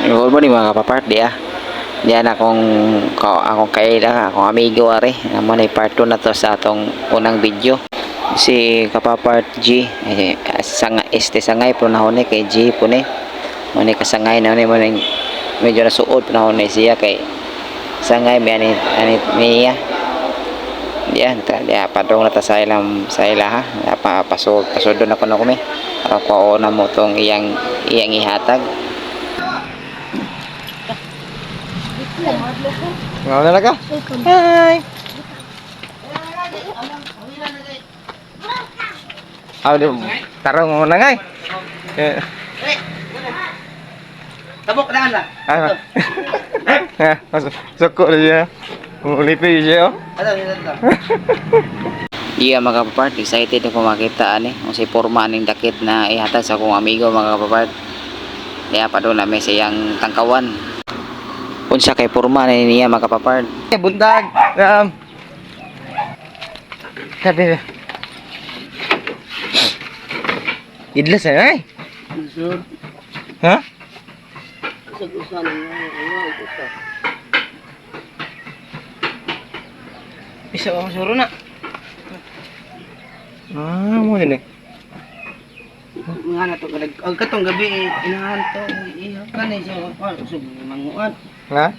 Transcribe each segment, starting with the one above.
Yung mo ni mga kapapart di ah. Diyan akong kaila, akong amigo are. Naman ay part 2 na to sa atong unang video. Si kapapart G sangay po na hone kay G po ni. Mani kasangay na mo ning medyo nasuod na hone siya kay sangay mi ani niya. Diyan ta dia padong na ta sa ila ha. Pasudon ako na kumi. Para ko na mo tong iyang ihatag. Ngao na ka? Hi. Di tarong mo na ngay. Tabok na na. Soko dia. Ulipi siya. Iya mga kapapart, excited ako makita ani kung si porma ning dakit na ihatag sa akong amigo mga kapapart. Kaya pa doon na may siyang tangkawan. Unsa kay porma na niya mga kapapart. Buntag. Sabi. Idlas na ay. Ha? Isa ang suro na. Mo ni. Mga na to katong gabi inahan to iya kanay siya usog manguan. Nga?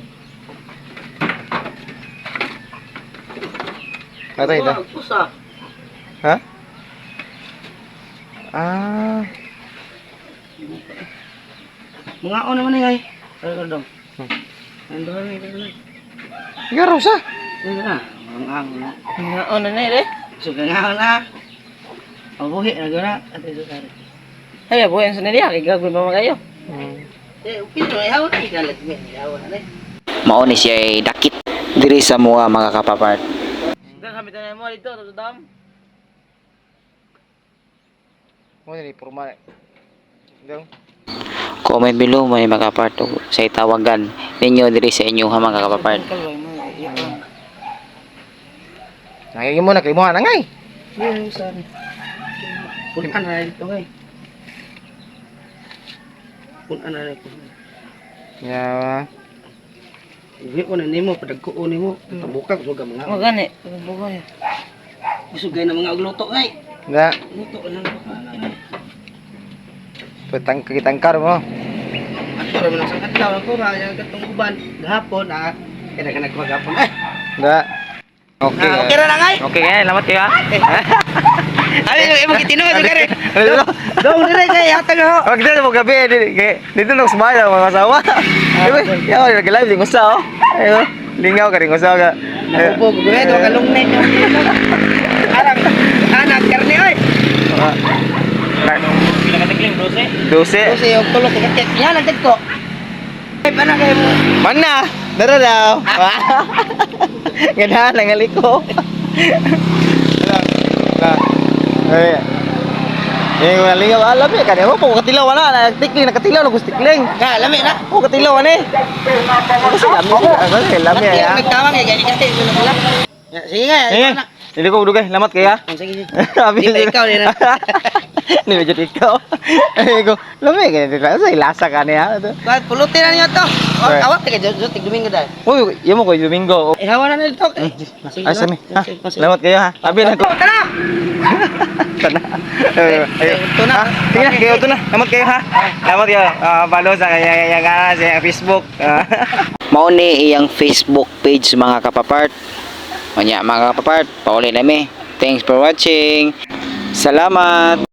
Atay ito. Usa. Ha? Mga naman ni ay. Ay dong. Ando ni dong. Garo sa. Nga. Mga na ni Suga nga na. Ang buhi na gana ate sukari. Ay, buhay sa nila kay gagawin pa magayo. Pino ay hawa na ikalat mi. Hawa na. Mao ni siya ay dakit diri sa mga kapapart. Dang kami tanan mo dito sa dam. Mo ni porma. Dong. Comment below mga kapapart sa itawagan ninyo diri sa inyo ha mga kapapart. Nangigi mo na kay mo na ngay. Yes, sorry. Punan na dito ngay. Punan na dito. Ya. Uwi ko na nimo padagkuon nimo. Pabuka ko mga. Mo gani, bugay. Isugay na mga agluto ngay. Da, Luto lang ko. kitangkar mo. Ato ra man sa adlaw ko ra yang katong uban gahapon kaya ka nagpagapon. Da. Okay. Okay ra na ngay. Okay kaya, salamat kayo ha. Ay, imong gitinuod ka rin. Dong dire kay hatag ho. Wag dito mo gabi dito nang sumaya mga asawa. Diba? Yaw, nag-live din usa oh. Ayo, lingaw ka rin usa ka. Nakubog ko ito kalungnet. Arang anak karne oy. Pinakatikling 12. 12. Kasi yung tulok ko kaya yan nagdag ko. Ay para kay mo. Mana? Dara daw. Ganahan lang aliko. Ay. Yung lingaw alam eh kanimo po katilaw na tikling nakatilaw na gustikling. Ka lami na. Po katilaw ani. Kasi lami ya. Nagtawag kay gani kasi wala. Sige nga. Sige. Dili ko dugay, lamat kaya. Sige. Abi Ikaw din. Ni medyo ikaw. Ay ko, lami kaya sa ilasa ka niya. Bakit pulutin na niyo to? Awat ka jotik Domingo dai. Uy, yamo ko Domingo. Hawa na nito. Ay sami. Lamat kayo ha. Abi na ko. Tara. Tana. Ito na. Sige na, kayo ito na. Lamat kayo ha. Lamat kayo. Follow sa sa Facebook. Mao ni iyang Facebook page mga kapapart. Mga kapapart, pauli na mi. Thanks for watching. Salamat.